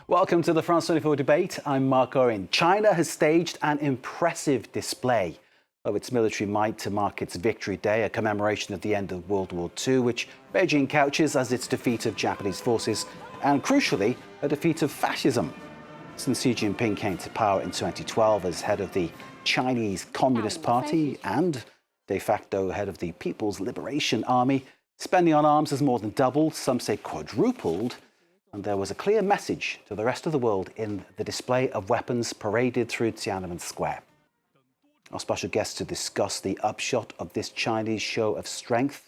Welcome to the France 24 debate. I'm Mark Owen. China has staged an impressive display of its military might to mark its Victory Day, a commemoration of the end of World War II, which Beijing couches as its defeat of Japanese forces and, crucially, a defeat of fascism. Since Xi Jinping came to power in 2012 as head of the Chinese Communist Party and de facto head of the People's Liberation Army, spending on arms has more than doubled, some say quadrupled, and there was a clear message to the rest of the world in the display of weapons paraded through Tiananmen Square. Our special guest to discuss the upshot of this Chinese show of strength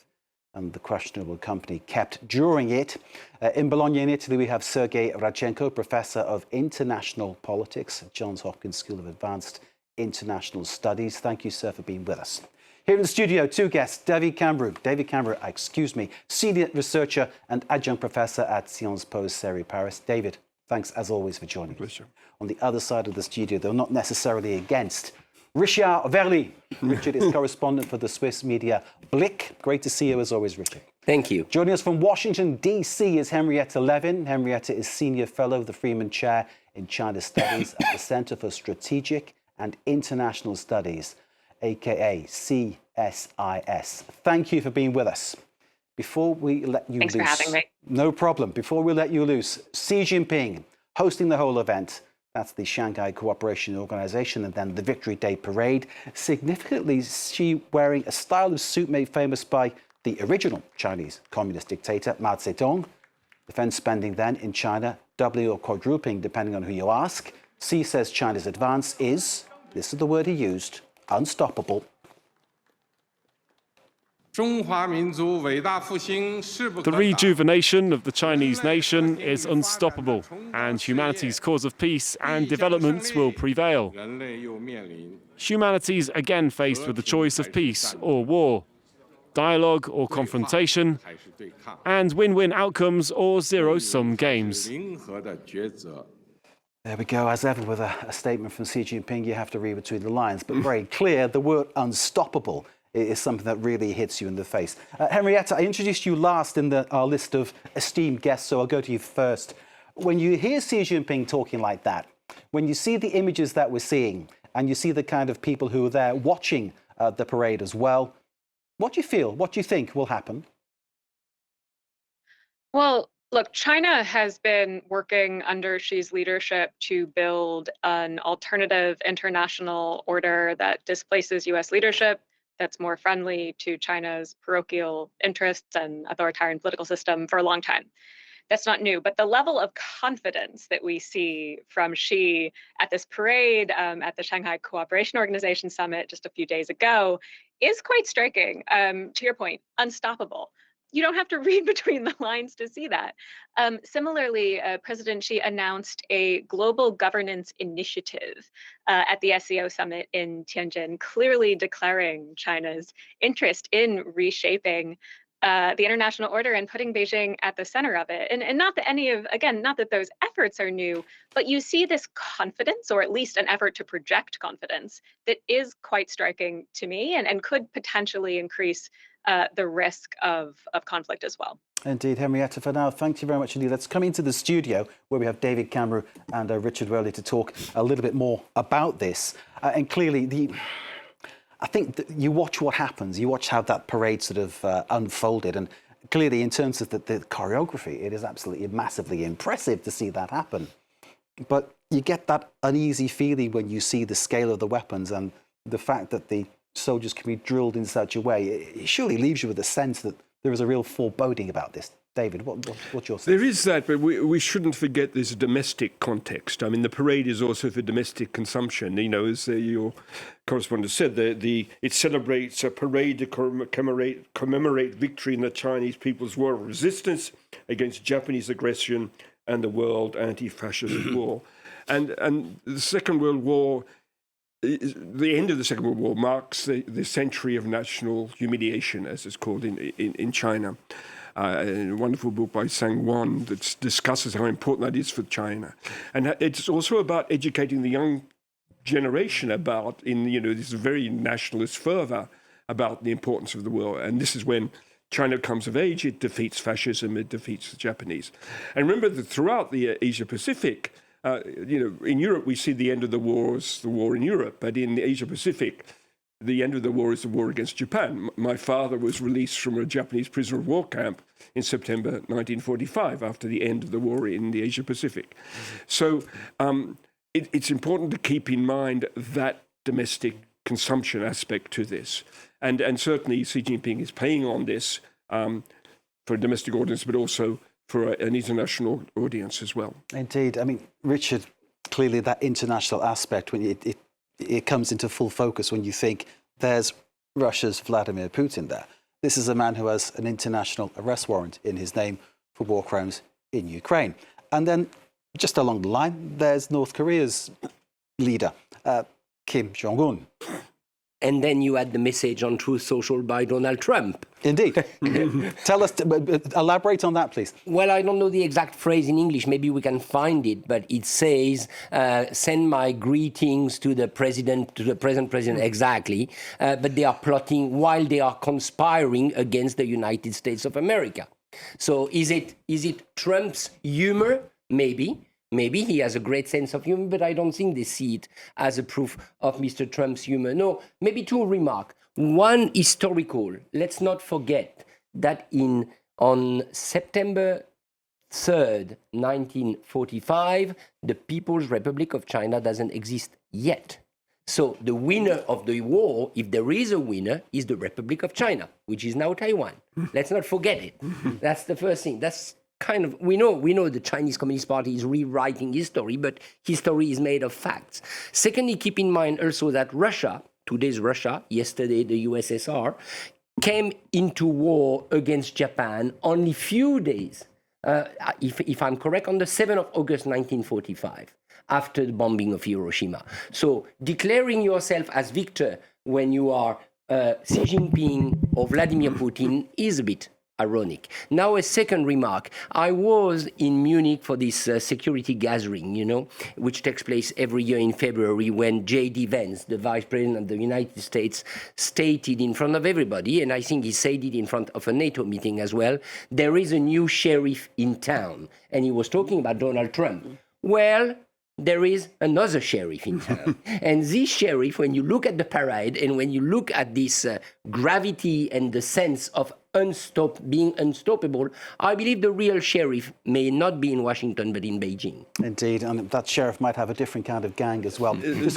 and the questionable company kept during it. In Bologna, in Italy, we have Sergei Radchenko, Professor of International Politics at Johns Hopkins School of Advanced International Studies. Thank you, sir, for being with us. Here in the studio, two guests, David Cambrou, senior researcher and adjunct professor at Sciences Po Serre Paris. David, thanks as always for joining us. On the other side of the studio, though not necessarily against, Richard Verly. Richard is correspondent for the Swiss media Blick. Great to see you as always, Richard. Thank you. Joining us from Washington, D.C. is Henrietta Levin. Henrietta is Senior Fellow of the Freeman Chair in China Studies at the Center for Strategic and International Studies, aka CSIS. Thank you for being with us. Before we let you Thanks loose... for having me. No problem. Before we let you loose, Xi Jinping hosting the whole event. That's the Shanghai Cooperation Organization, and then the Victory Day Parade. Significantly, Xi wearing a style of suit made famous by the original Chinese communist dictator, Mao Zedong. Defense spending then in China doubling or quadrupling, depending on who you ask. Xi says China's advance is, this is the word he used, unstoppable. The rejuvenation of the Chinese nation is unstoppable, and humanity's cause of peace and development will prevail. Humanity is again faced with the choice of peace or war, dialogue or confrontation, and win-win outcomes or zero-sum games. There we go. As ever with a statement from Xi Jinping, you have to read between the lines, but very clear, the word unstoppable is something that really hits you in the face. Henrietta, I introduced you last in our list of esteemed guests, so I'll go to you first. When you hear Xi Jinping talking like that, when you see the images that we're seeing, and you see the kind of people who are there watching the parade as well, what do you feel? What do you think will happen? Well, look, China has been working under Xi's leadership to build an alternative international order that displaces US leadership, that's more friendly to China's parochial interests and authoritarian political system for a long time. That's not new, but the level of confidence that we see from Xi at this parade, at the Shanghai Cooperation Organization Summit just a few days ago, is quite striking. To your point, unstoppable. You don't have to read between the lines to see that. Similarly, President Xi announced a global governance initiative at the SCO summit in Tianjin, clearly declaring China's interest in reshaping the international order and putting Beijing at the center of it. And not that not that those efforts are new, but you see this confidence, or at least an effort to project confidence, that is quite striking to me and could potentially increase the risk of conflict as well. Indeed, Henrietta, for now, thank you very much indeed. Let's come into the studio where we have David Cambrou and Richard Worley to talk a little bit more about this. And clearly, I think that you watch what happens, you watch how that parade sort of unfolded, and clearly in terms of the choreography, it is absolutely massively impressive to see that happen. But you get that uneasy feeling when you see the scale of the weapons and the fact that the soldiers can be drilled in such a way. It surely leaves you with a sense that there is a real foreboding about this. David, what's your sense? There is that, but we shouldn't forget this domestic context. I mean, the parade is also for domestic consumption. You know, as your correspondent said, it celebrates a parade to commemorate victory in the Chinese people's war of resistance against Japanese aggression and the world anti-fascist war. And the Second World War, the end of the Second World War marks the century of national humiliation, as it's called in China. A wonderful book by Sang Wan that discusses how important that is for China. And it's also about educating the young generation about, this very nationalist fervor about the importance of the war. And this is when China comes of age, it defeats fascism, it defeats the Japanese. And remember that throughout the Asia-Pacific, in Europe, we see the end of the war as the war in Europe, but in the Asia-Pacific, the end of the war is the war against Japan. My father was released from a Japanese prisoner of war camp in September 1945 after the end of the war in the Asia-Pacific. So it's important to keep in mind that domestic consumption aspect to this. And certainly Xi Jinping is playing on this for a domestic audience, but also for an international audience as well. Indeed. I mean, Richard, clearly that international aspect, when it comes into full focus when you think there's Russia's Vladimir Putin there. This is a man who has an international arrest warrant in his name for war crimes in Ukraine. And then just along the line, there's North Korea's leader, Kim Jong-un. And then you had the message on Truth Social by Donald Trump. Indeed. Tell us, elaborate on that, please. Well, I don't know the exact phrase in English. Maybe we can find it, but it says, send my greetings to the president, to the present president, exactly. But they are plotting while they are conspiring against the United States of America. So is it Trump's humor? Maybe. Maybe he has a great sense of humor, but I don't think they see it as a proof of Mr. Trump's humor. No, maybe two remarks. One, historical. Let's not forget that on September 3rd, 1945, the People's Republic of China doesn't exist yet. So the winner of the war, if there is a winner, is the Republic of China, which is now Taiwan. Let's not forget it. That's the first thing. That's kind of, we know the Chinese Communist Party is rewriting history, but history is made of facts. Secondly, keep in mind also that Russia, today's Russia, yesterday the USSR, came into war against Japan only few days, if I'm correct, on the 7th of August 1945, after the bombing of Hiroshima. So declaring yourself as victor when you are Xi Jinping or Vladimir Putin is a bit ironic. Now, a second remark. I was in Munich for this security gathering, which takes place every year in February, when J.D. Vance, the Vice President of the United States, stated in front of everybody, and I think he said it in front of a NATO meeting as well, there is a new sheriff in town. And he was talking about Donald Trump. Well, there is another sheriff in town. And this sheriff, when you look at the parade and when you look at this gravity and the sense of being unstoppable, I believe the real sheriff may not be in Washington, but in Beijing. Indeed, and that sheriff might have a different kind of gang as well. Trump's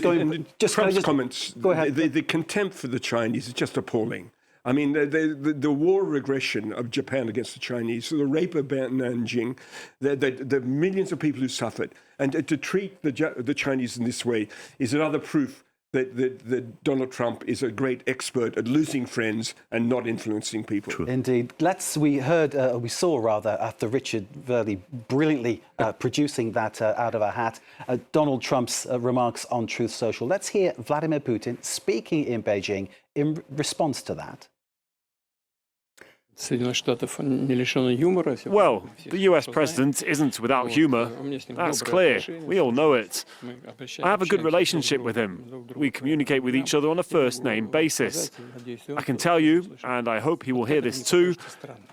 comments, go ahead. The contempt for the Chinese is just appalling. I mean, the war regression of Japan against the Chinese, the rape of Nanjing, the millions of people who suffered, and to treat the Chinese in this way is another proof that Donald Trump is a great expert at losing friends and not influencing people. True. Indeed. We saw after Richard very brilliantly producing that out of a hat, Donald Trump's remarks on Truth Social. Let's hear Vladimir Putin speaking in Beijing in response to that. Well, the US president isn't without humor. That's clear. We all know it. I have a good relationship with him. We communicate with each other on a first-name basis. I can tell you, and I hope he will hear this too,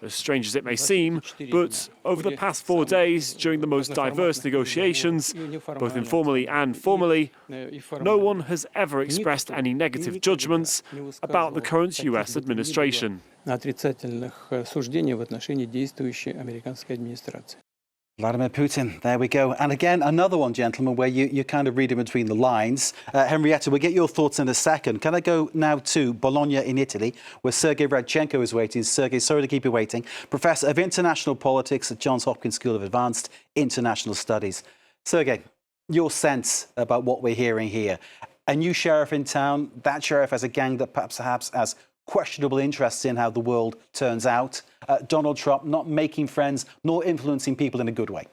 as strange as it may seem, but over the past 4 days, during the most diverse negotiations, both informally and formally, no one has ever expressed any negative judgments about the current US administration. Отрицательных суждений в отношении действующей американской администрации. Vladimir Putin, there we go. And again, another one, gentlemen, where you kind of read in between the lines. Henrietta, we'll get your thoughts in a second. Can I go now to Bologna in Italy, where Sergei Radchenko is waiting. Sergei, sorry to keep you waiting. Professor of International Politics at Johns Hopkins School of Advanced International Studies. Sergei, your sense about what we're hearing here. A new sheriff in town, that sheriff has a gang that perhaps has questionable interests in how the world turns out. Donald Trump not making friends nor influencing people in a good way.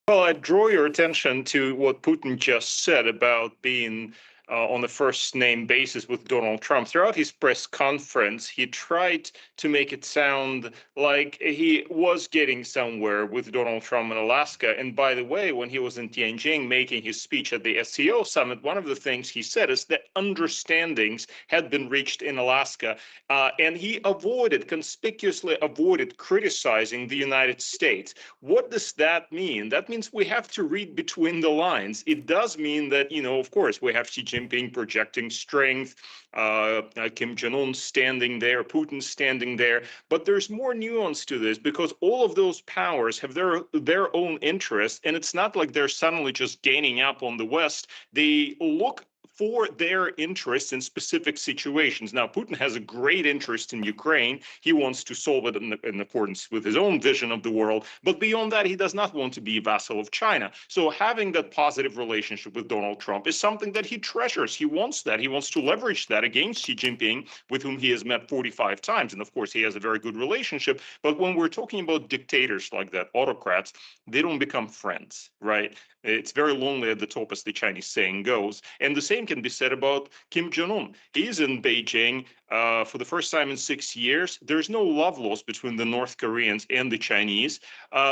Well, I draw your attention to what Putin just said about being on a first name basis with Donald Trump. Throughout his press conference, he tried to make it sound like he was getting somewhere with Donald Trump in Alaska. And by the way, when he was in Tianjin making his speech at the SCO summit, one of the things he said is that understandings had been reached in Alaska. And he conspicuously avoided criticizing the United States. What does that mean? That means we have to read between the lines. It does mean that, of course, we have Xi Jinping projecting strength, Kim Jong-un standing there, Putin standing there. But there's more nuance to this because all of those powers have their own interests. And it's not like they're suddenly just gaining up on the West. They look for their interests in specific situations. Now, Putin has a great interest in Ukraine. He wants to solve it in accordance with his own vision of the world. But beyond that, he does not want to be a vassal of China. So having that positive relationship with Donald Trump is something that he treasures. He wants that. He wants to leverage that against Xi Jinping, with whom he has met 45 times. And of course, he has a very good relationship. But when we're talking about dictators like that, autocrats, they don't become friends, right? It's very lonely at the top, as the Chinese saying goes. And the same can be said about Kim Jong-un. He's in Beijing for the first time in 6 years. There's no love lost between the North Koreans and the Chinese.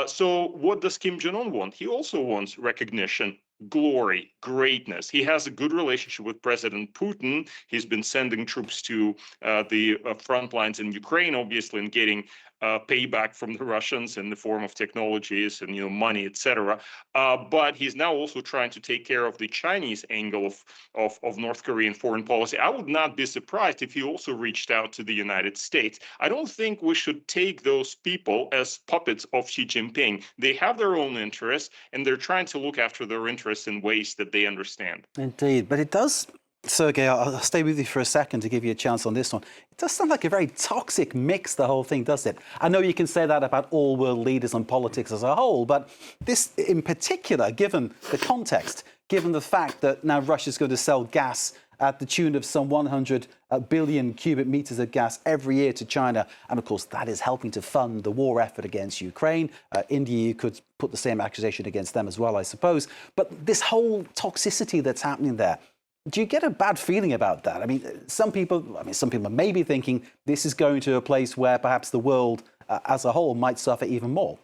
So what does Kim Jong-un want? He also wants recognition, glory, greatness. He has a good relationship with President Putin. He's been sending troops to the front lines in Ukraine, obviously, and getting payback from the Russians in the form of technologies and money, etc. But he's now also trying to take care of the Chinese angle of North Korean foreign policy. I would not be surprised if he also reached out to the United States. I don't think we should take those people as puppets of Xi Jinping. They have their own interests, and they're trying to look after their interests in ways that they understand. Indeed, but it does, Sergei, I'll stay with you for a second to give you a chance on this one. It does sound like a very toxic mix, the whole thing, does it? I know you can say that about all world leaders and politics as a whole, but this in particular, given the context, given the fact that now Russia's going to sell gas at the tune of some 100 billion cubic meters of gas every year to China. And of course, that is helping to fund the war effort against Ukraine. India, you could put the same accusation against them as well, I suppose. But this whole toxicity that's happening there, do you get a bad feeling about that? I mean, some people may be thinking this is going to a place where perhaps the world as a whole might suffer even more.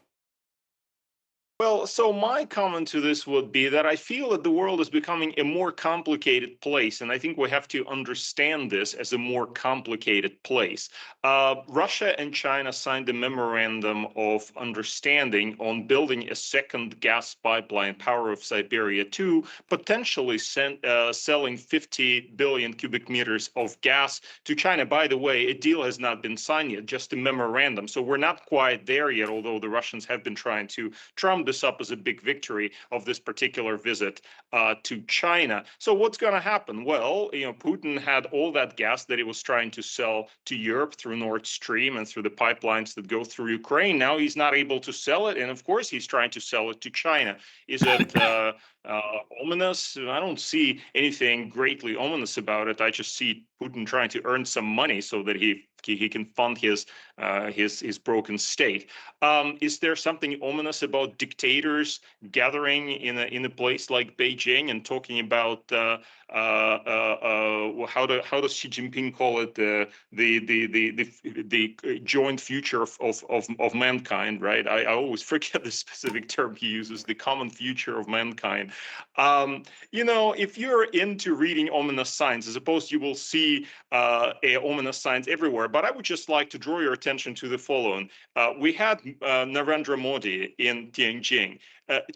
Well, so my comment to this would be that I feel that the world is becoming a more complicated place, and I think we have to understand this as a more complicated place. Russia and China signed a memorandum of understanding on building a second gas pipeline, Power of Siberia 2, potentially selling 50 billion cubic meters of gas to China. By the way, a deal has not been signed yet, just a memorandum. So we're not quite there yet, although the Russians have been trying to trump this up as a big victory of this particular visit to China. So what's going to happen? Well, Putin had all that gas that he was trying to sell to Europe through Nord Stream and through the pipelines that go through Ukraine. Now he's not able to sell it, and of course he's trying to sell it to China. Is it ominous? I don't see anything greatly ominous about it. I just see Putin trying to earn some money so that he can fund his broken state. Is there something ominous about dictators gathering in a place like Beijing and talking about how does Xi Jinping call it, the joint future of mankind, right? I always forget the specific term he uses, the common future of mankind. If you're into reading ominous signs, I suppose you will see ominous signs everywhere. But I would just like to draw your attention to the following. We had Narendra Modi in Tianjin.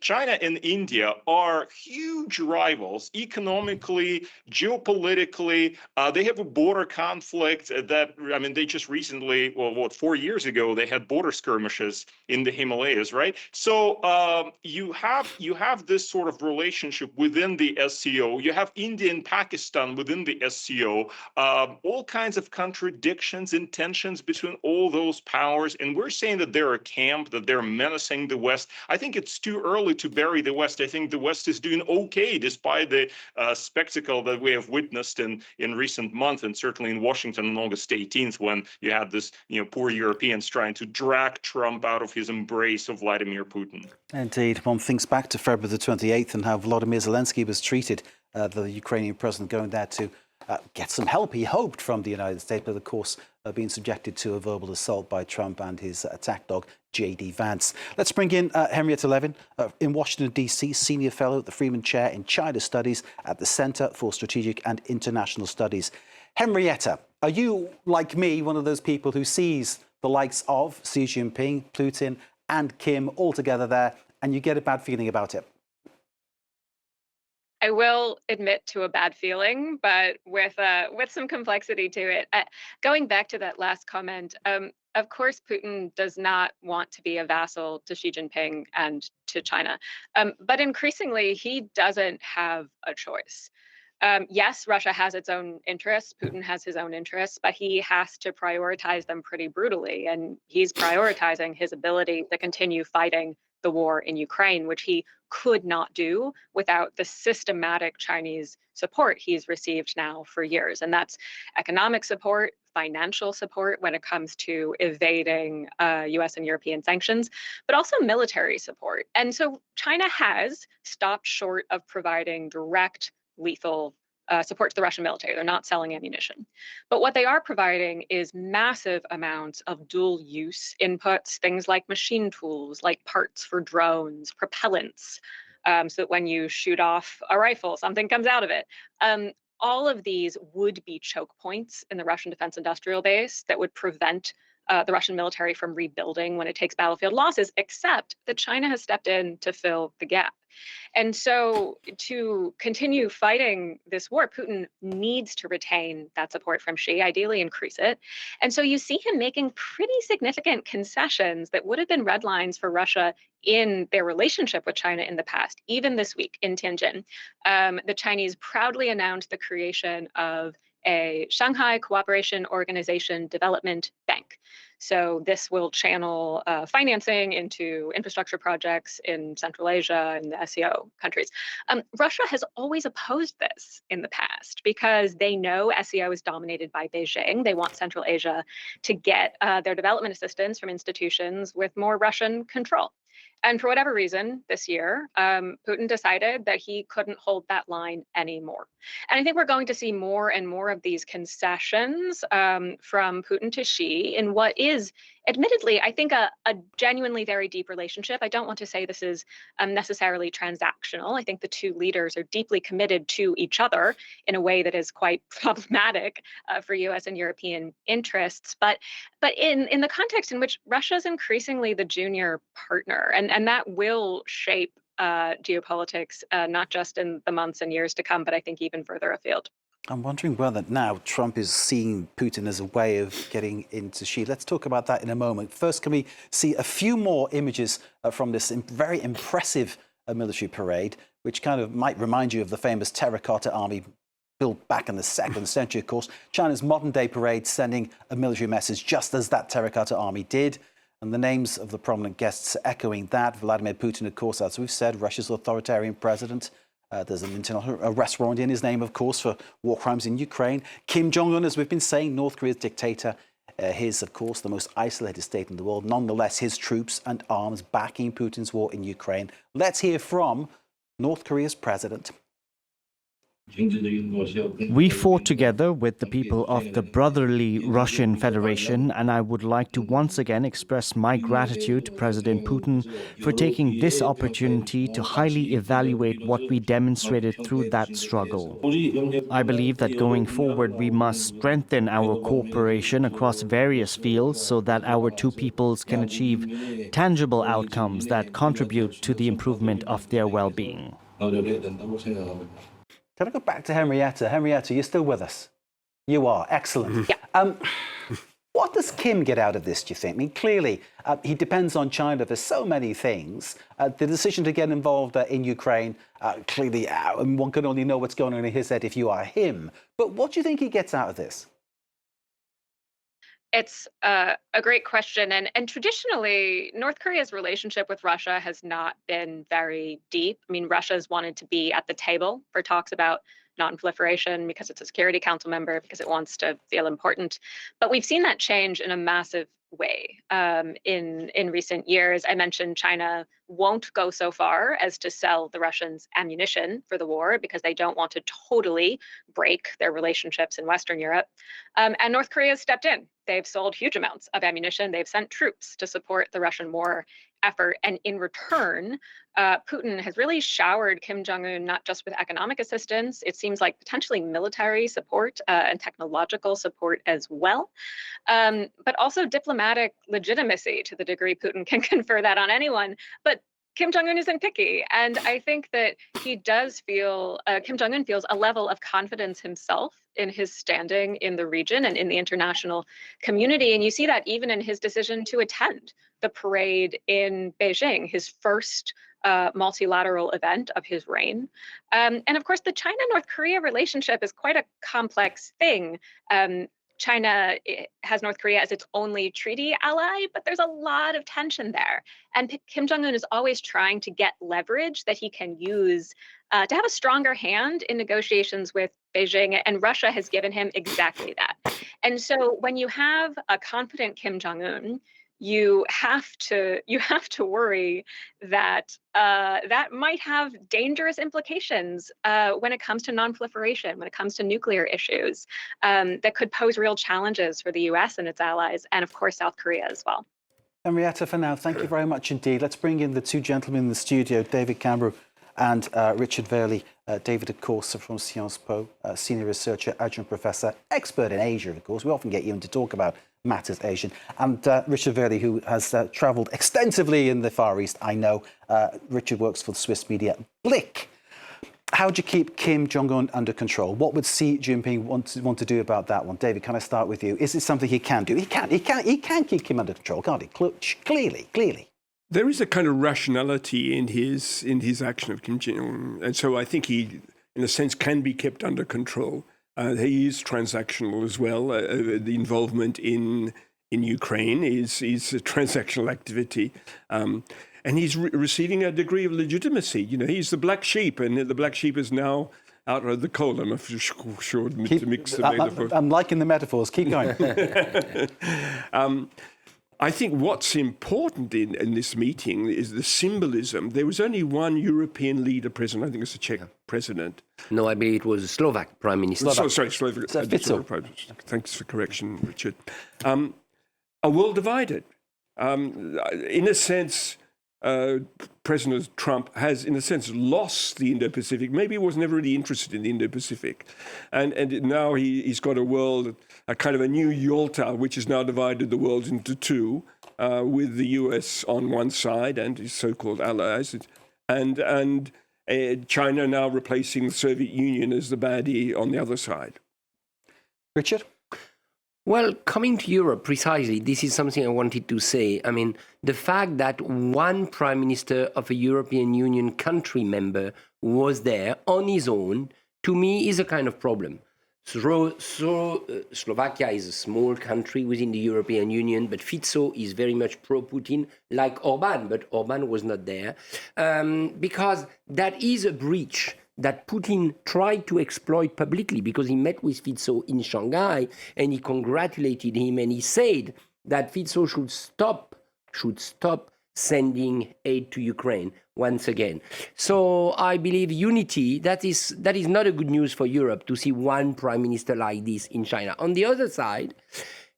China and India are huge rivals economically, geopolitically. They have a border conflict they just recently, 4 years ago, they had border skirmishes in the Himalayas, right? So you have this sort of relationship within the SCO. You have India and Pakistan within the SCO, all kinds of contradictions and tensions between all those powers. And we're saying that they're a camp, that they're menacing the West. I think it's too too early to bury the West. I think the West is doing okay despite the spectacle that we have witnessed in recent months, and certainly in Washington on August 18th, when you had this, poor Europeans trying to drag Trump out of his embrace of Vladimir Putin. Indeed. One thinks back to February the 28th and how Volodymyr Zelensky was treated, the Ukrainian president going there to get some help, he hoped, from the United States, but of course being subjected to a verbal assault by Trump and his attack dog, J.D. Vance. Let's bring in Henrietta Levin, in Washington, D.C., Senior Fellow at the Freeman Chair in China Studies at the Center for Strategic and International Studies. Henrietta, are you, like me, one of those people who sees the likes of Xi Jinping, Putin and Kim all together there, and you get a bad feeling about it? I will admit to a bad feeling, but with some complexity to it. Going back to that last comment, of course, Putin does not want to be a vassal to Xi Jinping and to China, but increasingly he doesn't have a choice. Yes, Russia has its own interests, Putin has his own interests, but he has to prioritize them pretty brutally, and he's prioritizing his ability to continue fighting the war in Ukraine, which he could not do without the systematic Chinese support he's received now for years. And that's economic support, financial support when it comes to evading US and European sanctions, but also military support. And so China has stopped short of providing direct lethal support to the Russian military. They're not selling ammunition. But what they are providing is massive amounts of dual use inputs, things like machine tools, like parts for drones, propellants, so that when you shoot off a rifle, something comes out of it. All of these would be choke points in the Russian defense industrial base that would prevent the Russian military from rebuilding when it takes battlefield losses, except that China has stepped in to fill the gap. And so to continue fighting this war, Putin needs to retain that support from Xi, ideally increase it. And so you see him making pretty significant concessions that would have been red lines for Russia in their relationship with China in the past. Even this week in Tianjin, the Chinese proudly announced the creation of a Shanghai Cooperation Organization Development Bank. So this will channel financing into infrastructure projects in Central Asia and the SCO countries. Russia has always opposed this in the past because they know SCO is dominated by Beijing. They want Central Asia to get their development assistance from institutions with more Russian control. And for whatever reason, this year, Putin decided that he couldn't hold that line anymore. And I think we're going to see more and more of these concessions from Putin to Xi in what is, admittedly, I think a genuinely very deep relationship. I don't want to say this is necessarily transactional. I think the two leaders are deeply committed to each other in a way that is quite problematic for US and European interests. But in the context in which Russia is increasingly the junior partner, and that will shape geopolitics, not just in the months and years to come, but I think even further afield. I'm wondering whether now Trump is seeing Putin as a way of getting into Xi. Let's talk about that in a moment. First, can we see a few more images from this very impressive military parade, which kind of might remind you of the famous terracotta army built back in the 2nd century, of course. China's modern-day parade sending a military message just as that terracotta army did. And the names of the prominent guests echoing that. Vladimir Putin, of course, as we've said, Russia's authoritarian president. There's an internal arrest warrant in his name, of course, for war crimes in Ukraine. Kim Jong-un, as we've been saying, North Korea's dictator. His, of course, the most isolated state in the world. Nonetheless, his troops and arms backing Putin's war in Ukraine. Let's hear from North Korea's president. We fought together with the people of the brotherly Russian Federation, and I would like to once again express my gratitude to President Putin for taking this opportunity to highly evaluate what we demonstrated through that struggle. I believe that going forward we must strengthen our cooperation across various fields so that our two peoples can achieve tangible outcomes that contribute to the improvement of their well-being. Can I go back to Henrietta? Henrietta, you're still with us? You are. Excellent. Yeah. What does Kim get out of this, do you think? I mean, clearly, he depends on China for so many things. The decision to get involved in Ukraine, clearly, one can only know what's going on in his head if you are him. But what do you think he gets out of this? It's a great question. And traditionally, North Korea's relationship with Russia has not been very deep. I mean, Russia's wanted to be at the table for talks about non-proliferation because it's a Security Council member, because it wants to feel important. But we've seen that change in a massive way in recent years. I mentioned China won't go so far as to sell the Russians ammunition for the war because they don't want to totally break their relationships in Western Europe. And North Korea has stepped in. They've sold huge amounts of ammunition. They've sent troops to support the Russian war effort. And in return, Putin has really showered Kim Jong-un not just with economic assistance, it seems like potentially military support and technological support as well, but also diplomatic legitimacy to the degree Putin can confer that on anyone. But Kim Jong-un isn't picky. And I think that he does feel, Kim Jong-un feels a level of confidence himself in his standing in the region and in the international community. And you see that even in his decision to attend the parade in Beijing, his first multilateral event of his reign. And of course, the China-North Korea relationship is quite a complex thing. China has North Korea as its only treaty ally, but there's a lot of tension there. And Kim Jong-un is always trying to get leverage that he can use to have a stronger hand in negotiations with Beijing, and Russia has given him exactly that. And so when you have a confident Kim Jong-un, you have to worry that that might have dangerous implications when it comes to non-proliferation, when it comes to nuclear issues, that could pose real challenges for the US and its allies, and of course South Korea as well. Henrietta, for now, thank you very much indeed. Let's bring in the two gentlemen in the studio, David Cambro and Richard Verley. David, of course, from Sciences Po, senior researcher, adjunct professor, expert in Asia, of course. We often get you in to talk about matters Asian. And Richard Verley, who has travelled extensively in the Far East, I know. Richard works for the Swiss media Blick. How do you keep Kim Jong-un under control? What would Xi Jinping want to do about that one? David, can I start with you? Is it something he can do? He can keep Kim under control, can't he? Clearly. There is a kind of rationality in his action of Kim Jong-un, and so I think he, in a sense, can be kept under control. He is transactional as well. The involvement in Ukraine is a transactional activity, and he's receiving a degree of legitimacy. You know, he's the black sheep, and the black sheep is now out of the cold. I'm sure to mix the metaphor. I'm liking the metaphors. Keep going. I think what's important in this meeting is the symbolism. There was only one European leader present. I think it's the Czech president. No, I believe it was a Slovak prime minister. Slovak. Thanks for correction, Richard. A world divided. In a sense, President Trump has, in a sense, lost the Indo-Pacific. Maybe he was never really interested in the Indo-Pacific. And now he's got a world, a kind of a new Yalta, which has now divided the world into two, with the US on one side and his so-called allies, and China now replacing the Soviet Union as the baddie on the other side. Richard? Well, coming to Europe, precisely, this is something I wanted to say. I mean, the fact that one prime minister of a European Union country member was there on his own, to me, is a kind of problem. Slovakia is a small country within the European Union, but Fico is very much pro-Putin, like Orban, but Orban was not there, because that is a breach that Putin tried to exploit publicly, because he met with Fico in Shanghai and he congratulated him and he said that Fico should stop sending aid to Ukraine once again. So I believe unity, that is not a good news for Europe to see one prime minister like this in China. On the other side,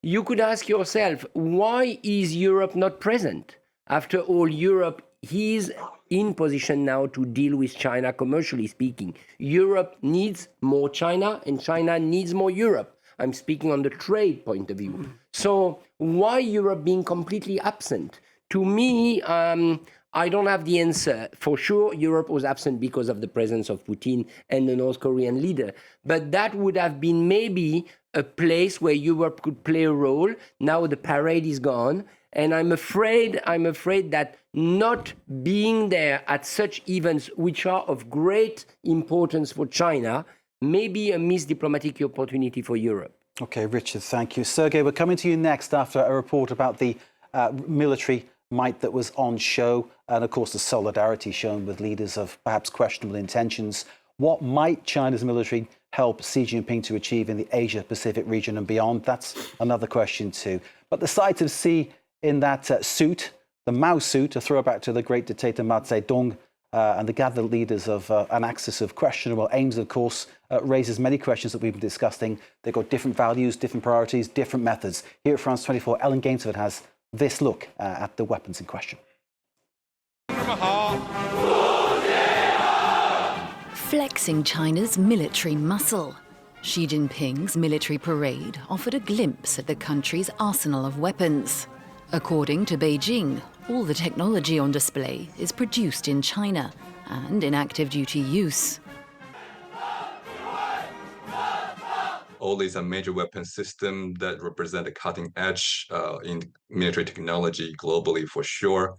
you could ask yourself, why is Europe not present? After all, Europe is in position now to deal with China, commercially speaking. Europe needs more China and China needs more Europe. I'm speaking on the trade point of view. So why Europe being completely absent? To me, I don't have the answer. For sure, Europe was absent because of the presence of Putin and the North Korean leader. But that would have been maybe a place where Europe could play a role. Now the parade is gone. And I'm afraid that not being there at such events, which are of great importance for China, may be a missed diplomatic opportunity for Europe. Okay, Richard, thank you. Sergey, we're coming to you next after a report about the military might that was on show, and of course the solidarity shown with leaders of perhaps questionable intentions. What might China's military help Xi Jinping to achieve in the Asia-Pacific region and beyond? That's another question too. But the sight of Xi in that suit, the Mao suit, a throwback to the great dictator Mao Zedong, and the gathered leaders of an axis of questionable aims, of course, raises many questions that we've been discussing. They've got different values, different priorities, different methods. Here at France 24, Ellen Gainsford has this look at the weapons in question. Flexing China's military muscle. Xi Jinping's military parade offered a glimpse at the country's arsenal of weapons. According to Beijing, all the technology on display is produced in China and in active duty use. All these are major weapon systems that represent a cutting edge in military technology globally for sure.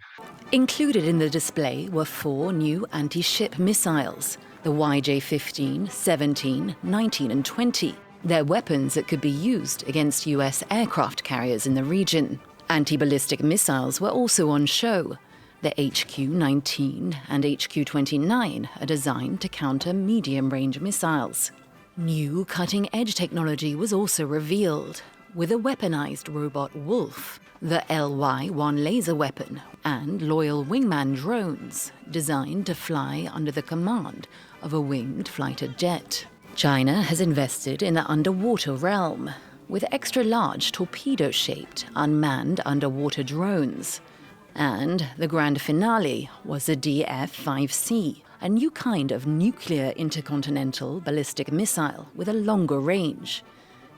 Included in the display were 4 new anti-ship missiles, the YJ-15, 17, 19 and 20. They're weapons that could be used against US aircraft carriers in the region. Anti-ballistic missiles were also on show. The HQ-19 and HQ-29 are designed to counter medium-range missiles. New cutting-edge technology was also revealed, with a weaponized robot Wolf, the LY-1 laser weapon, and loyal wingman drones designed to fly under the command of a winged fighter jet. China has invested in the underwater realm, with extra-large torpedo-shaped unmanned underwater drones. And the grand finale was the DF-5C, a new kind of nuclear intercontinental ballistic missile with a longer range,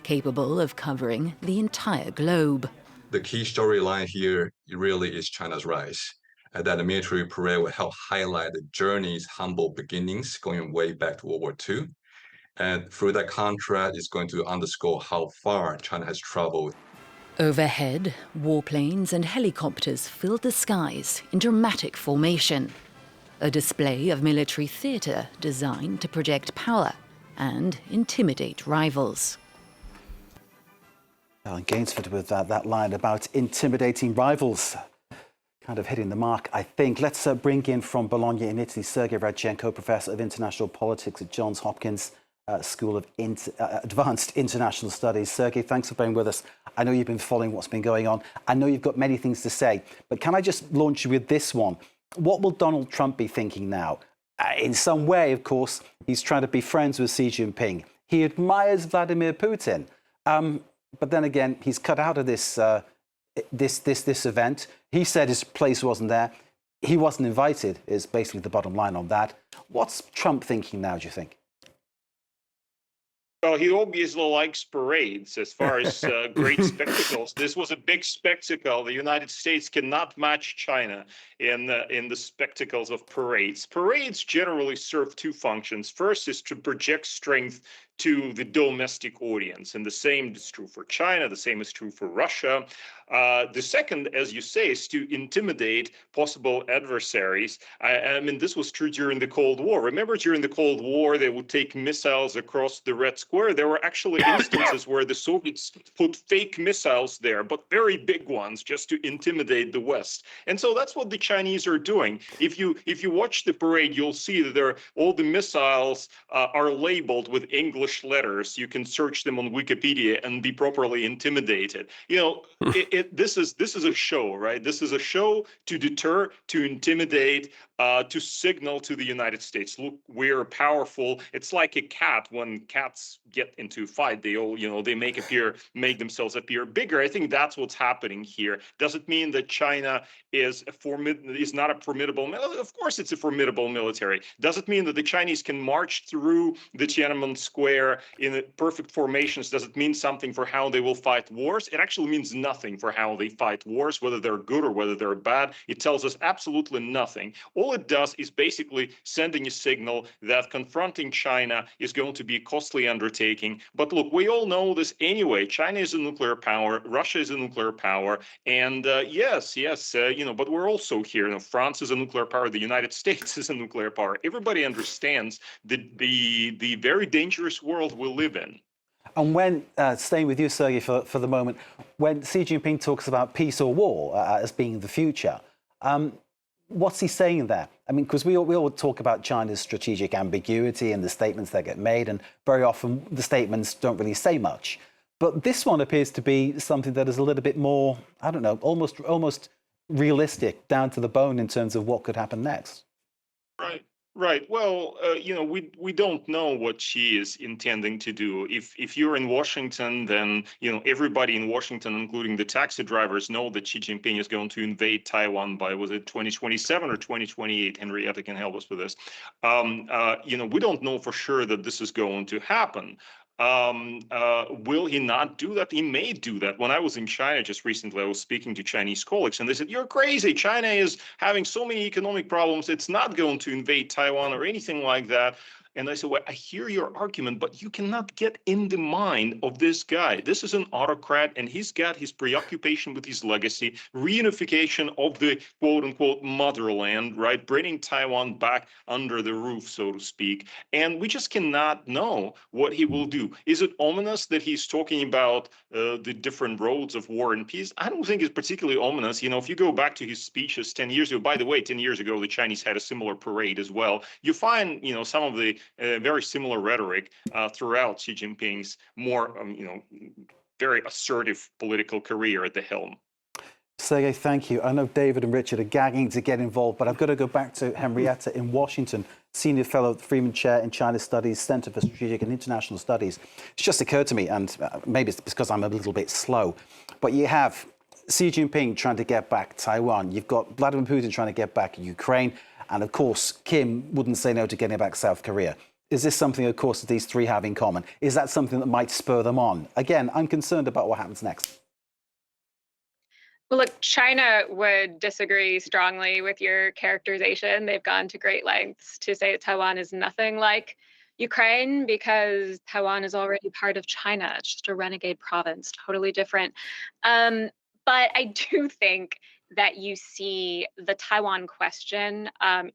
capable of covering the entire globe. The key storyline here really is China's rise. And that the military parade will help highlight the journey's humble beginnings going way back to World War II. And through that contrast, it's going to underscore how far China has traveled. Overhead, warplanes and helicopters filled the skies in dramatic formation. A display of military theatre designed to project power and intimidate rivals. Alan Gainsford with that line about intimidating rivals. Kind of hitting the mark, I think. Let's bring in from Bologna in Italy, Sergey Radchenko, Professor of International Politics at Johns Hopkins School of Advanced International Studies. Sergey, thanks for being with us. I know you've been following what's been going on. I know you've got many things to say, but can I just launch you with this one? What will Donald Trump be thinking now? In some way, of course, he's trying to be friends with Xi Jinping. He admires Vladimir Putin. But then again, he's cut out of this event. He said his place wasn't there. He wasn't invited, is basically the bottom line on that. What's Trump thinking now, do you think? Well, he obviously likes parades as far as great spectacles. This was a big spectacle. The United States cannot match China in the spectacles of parades. Parades generally serve 2 functions. First is to project strength to the domestic audience. And the same is true for China. The same is true for Russia. The second, as you say, is to intimidate possible adversaries. I mean, this was true during the Cold War. Remember, during the Cold War, they would take missiles across the Red Square. There were actually instances where the Soviets put fake missiles there, but very big ones, just to intimidate the West. And so that's what the Chinese are doing. If you watch the parade, you'll see that all the missiles are labeled with English letters. You can search them on Wikipedia and be properly intimidated. You know, this is a show, right? This is a show to deter, to intimidate, to signal to the United States, look, we're powerful. It's like a cat. When cats get into a fight, they all, they make themselves appear bigger. I think that's what's happening here. Does it mean that China is not a formidable? Of course, it's a formidable military. Does it mean that the Chinese can march through the Tiananmen Square in perfect formations? Does it mean something for how they will fight wars? It actually means nothing for how they fight wars, whether they're good or whether they're bad. It tells us absolutely nothing. All it does is basically sending a signal that confronting China is going to be a costly undertaking. But look, we all know this anyway. China is a nuclear power. Russia is a nuclear power. And yes, but we're also here. France is a nuclear power. The United States is a nuclear power. Everybody understands the very dangerous world we live in. And when, staying with you, Sergey, for the moment, when Xi Jinping talks about peace or war as being the future, what's he saying there? I mean, because we all talk about China's strategic ambiguity and the statements that get made, and very often the statements don't really say much. But this one appears to be something that is a little bit more, I don't know, almost realistic, down to the bone in terms of what could happen next. Right. Right. Well, we don't know what she is intending to do. If you're in Washington, then everybody in Washington, including the taxi drivers, know that Xi Jinping is going to invade Taiwan by, was it 2027 or 2028? Henrietta can help us with this. We don't know for sure that this is going to happen. Will he not do that? He may do that. When I was in China just recently, I was speaking to Chinese colleagues, and they said, "You're crazy. China is having so many economic problems. It's not going to invade Taiwan or anything like that." And I said, "Well, I hear your argument, but you cannot get in the mind of this guy. This is an autocrat, and he's got his preoccupation with his legacy, reunification of the quote unquote motherland, right? Bringing Taiwan back under the roof, so to speak. And we just cannot know what he will do. Is it ominous that he's talking about the different roads of war and peace? I don't think it's particularly ominous. If you go back to his speeches 10 years ago, by the way, 10 years ago, the Chinese had a similar parade as well. You find, some of the very similar rhetoric throughout Xi Jinping's more, very assertive political career at the helm. Sergey, thank you. I know David and Richard are gagging to get involved, but I've got to go back to Henrietta in Washington, Senior Fellow at the Freeman Chair in China Studies, Center for Strategic and International Studies. It's just occurred to me, and maybe it's because I'm a little bit slow, but you have Xi Jinping trying to get back Taiwan. You've got Vladimir Putin trying to get back Ukraine. And of course, Kim wouldn't say no to getting back South Korea. Is this something, of course, that these three have in common? Is that something that might spur them on? Again, I'm concerned about what happens next. Well, look, China would disagree strongly with your characterization. They've gone to great lengths to say that Taiwan is nothing like Ukraine because Taiwan is already part of China. It's just a renegade province, totally different. But I do think that you see the Taiwan question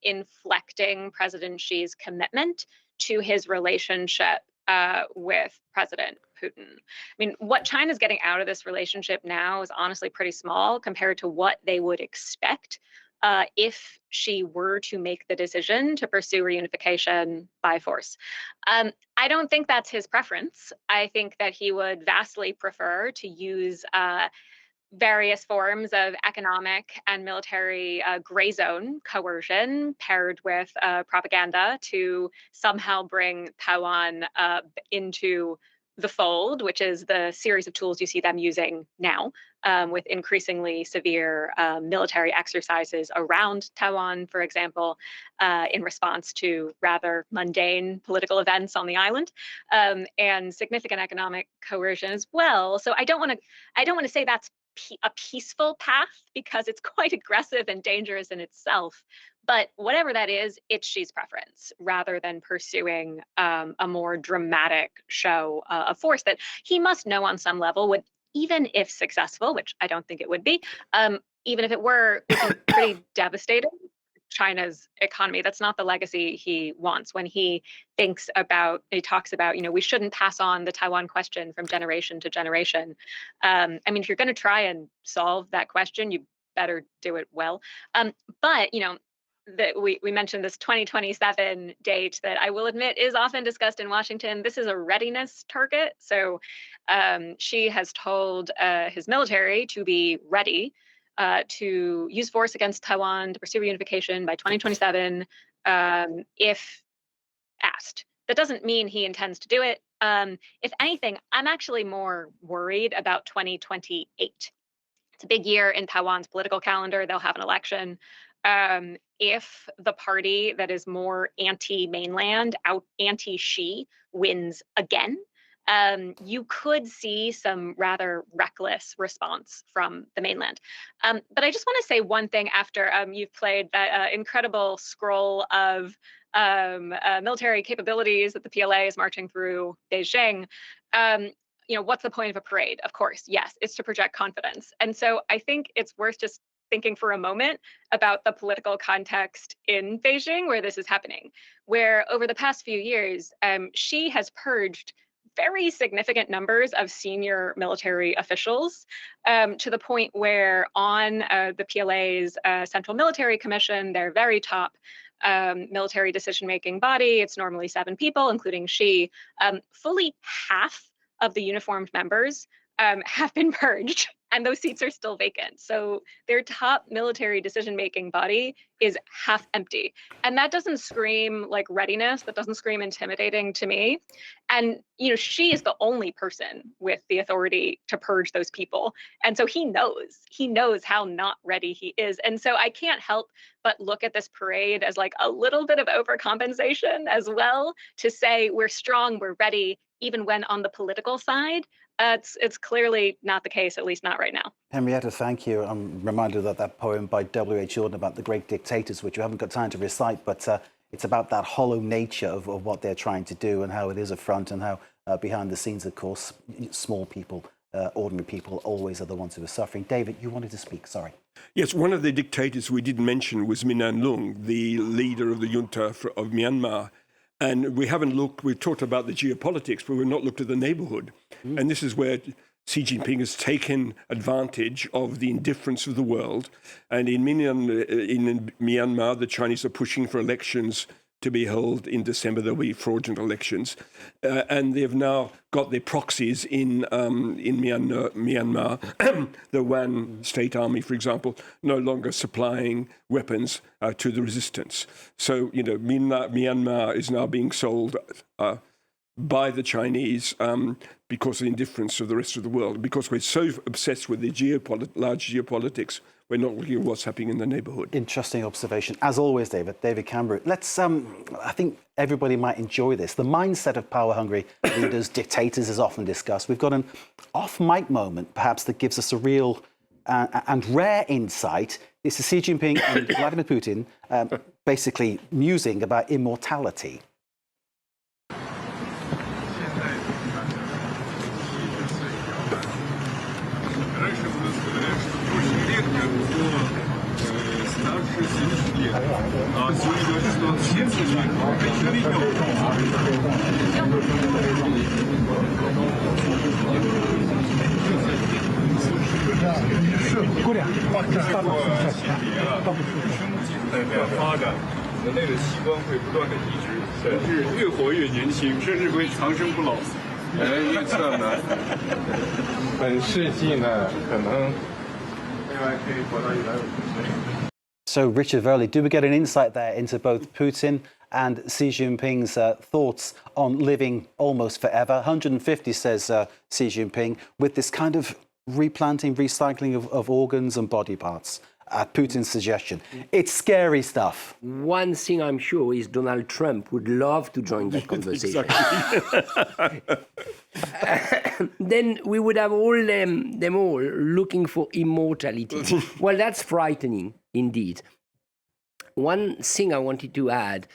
inflecting President Xi's commitment to his relationship with President Putin. I mean, what China's getting out of this relationship now is honestly pretty small compared to what they would expect if Xi were to make the decision to pursue reunification by force. I don't think that's his preference. I think that he would vastly prefer to use various forms of economic and military gray zone coercion paired with propaganda to somehow bring Taiwan into the fold, which is the series of tools you see them using now with increasingly severe military exercises around Taiwan, for example, in response to rather mundane political events on the island, and significant economic coercion as well. So I don't want to say that's a peaceful path because it's quite aggressive and dangerous in itself. But whatever that is, it's Xi's preference rather than pursuing a more dramatic show of force that he must know on some level would, even if successful, which I don't think it would be, even if it were, would be pretty devastating. China's economy. That's not the legacy he wants. When he talks about, we shouldn't pass on the Taiwan question from generation to generation. I mean, if you're going to try and solve that question, you better do it well. But, that we mentioned this 2027 date that I will admit is often discussed in Washington. This is a readiness target. So Xi has told his military to be ready to use force against Taiwan to pursue reunification by 2027 if asked. That doesn't mean he intends to do it. If anything, I'm actually more worried about 2028. It's a big year in Taiwan's political calendar. They'll have an election. If the party that is more anti-mainland, anti-Xi, wins again, you could see some rather reckless response from the mainland. But I just want to say one thing after you've played that incredible scroll of military capabilities that the PLA is marching through Beijing. What's the point of a parade? Of course, yes, it's to project confidence. And so I think it's worth just thinking for a moment about the political context in Beijing where this is happening, where over the past few years, Xi has purged very significant numbers of senior military officials, to the point where on the PLA's Central Military Commission, their very top military decision-making body, it's normally 7 people, including Xi, fully half of the uniformed members have been purged, and those seats are still vacant. So their top military decision-making body is half empty. And that doesn't scream like readiness, that doesn't scream intimidating to me. And Xi is the only person with the authority to purge those people. And so he knows how not ready he is. And so I can't help but look at this parade as like a little bit of overcompensation as well, to say we're strong, we're ready, even when on the political side, it's clearly not the case, at least not right now. Henrietta, thank you. I'm reminded of that poem by W.H. Auden about the great dictators, which you haven't got time to recite, but it's about that hollow nature of what they're trying to do and how it is a front, and how behind the scenes, of course, small people, ordinary people, always are the ones who are suffering. David, you wanted to speak, sorry. Yes, one of the dictators we didn't mention was Min Aung Hlaing, the leader of the junta of Myanmar. And we've talked about the geopolitics, but we've not looked at the neighborhood. And this is where Xi Jinping has taken advantage of the indifference of the world. And in Myanmar, the Chinese are pushing for elections to be held in December. There'll be fraudulent elections. And they've now got their proxies in Myanmar. The Wan State Army, for example, no longer supplying weapons to the resistance. So, Myanmar is now being sold by the Chinese because of the indifference of the rest of the world. Because we're so obsessed with the large geopolitics, we're not looking at what's happening in the neighborhood. Interesting observation. As always, David Cameron. Let's, I think everybody might enjoy this. The mindset of power-hungry leaders, dictators, is often discussed. We've got an off-mic moment, perhaps, that gives us a real and rare insight. This is Xi Jinping and Vladimir Putin basically musing about immortality. So, Richard Verley, do we get an insight there into both Putin and Xi Jinping's thoughts on living almost forever? 150, says Xi Jinping, with this kind of replanting, recycling of organs and body parts, at Putin's suggestion. It's scary stuff. One thing I'm sure is Donald Trump would love to join that conversation. Then we would have them all looking for immortality. Well, that's frightening indeed. One thing I wanted to add,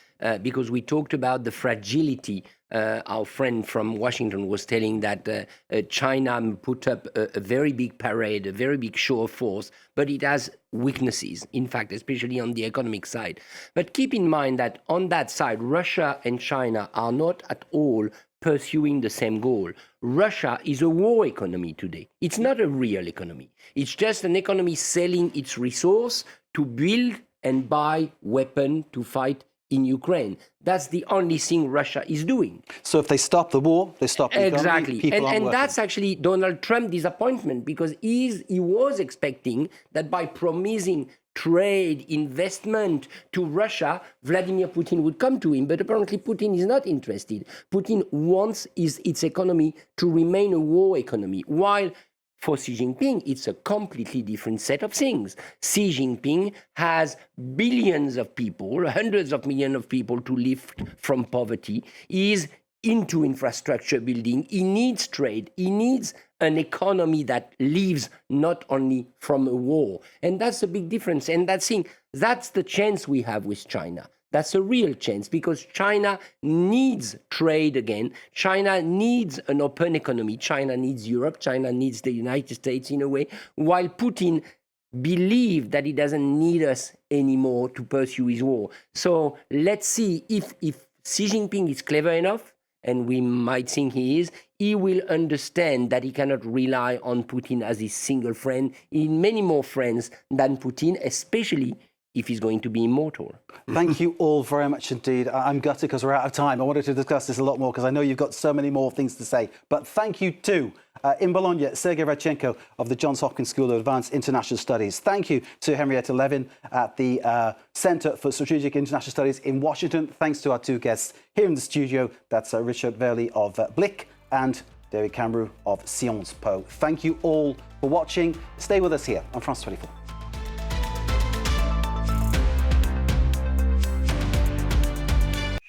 because we talked about the fragility, our friend from Washington was telling that China put up a very big parade, a very big show of force, but it has weaknesses, in fact, especially on the economic side. But keep in mind that on that side, Russia and China are not at all pursuing the same goal. Russia is a war economy today. It's not a real economy. It's just an economy selling its resource to build and buy weapons to fight in Ukraine. That's the only thing Russia is doing. So if they stop the war, they stop the economy, exactly. And that's actually Donald Trump's disappointment, because he was expecting that by promising trade, investment to Russia, Vladimir Putin would come to him. But apparently Putin is not interested. Putin wants its economy to remain a war economy, while for Xi Jinping, it's a completely different set of things. Xi Jinping has billions of people, hundreds of millions of people to lift from poverty. He is into infrastructure building. He needs trade. He needs an economy that lives not only from a war. And that's a big difference. And that's the chance we have with China. That's a real chance, because China needs trade again. China needs an open economy. China needs Europe. China needs the United States in a way, while Putin believes that he doesn't need us anymore to pursue his war. So let's see if Xi Jinping is clever enough and we might think he is, he will understand that he cannot rely on Putin as his single friend. He needs many more friends than Putin, especially if he's going to be immortal. Thank you all very much indeed. I'm gutted because we're out of time. I wanted to discuss this a lot more because I know you've got so many more things to say. But thank you too. In Bologna, Sergei Radchenko of the Johns Hopkins School of Advanced International Studies. Thank you to Henrietta Levin at the Center for Strategic International Studies in Washington. Thanks to our two guests here in the studio. That's Richard Verley of Blick and David Camroux of Sciences Po. Thank you all for watching. Stay with us here on France 24.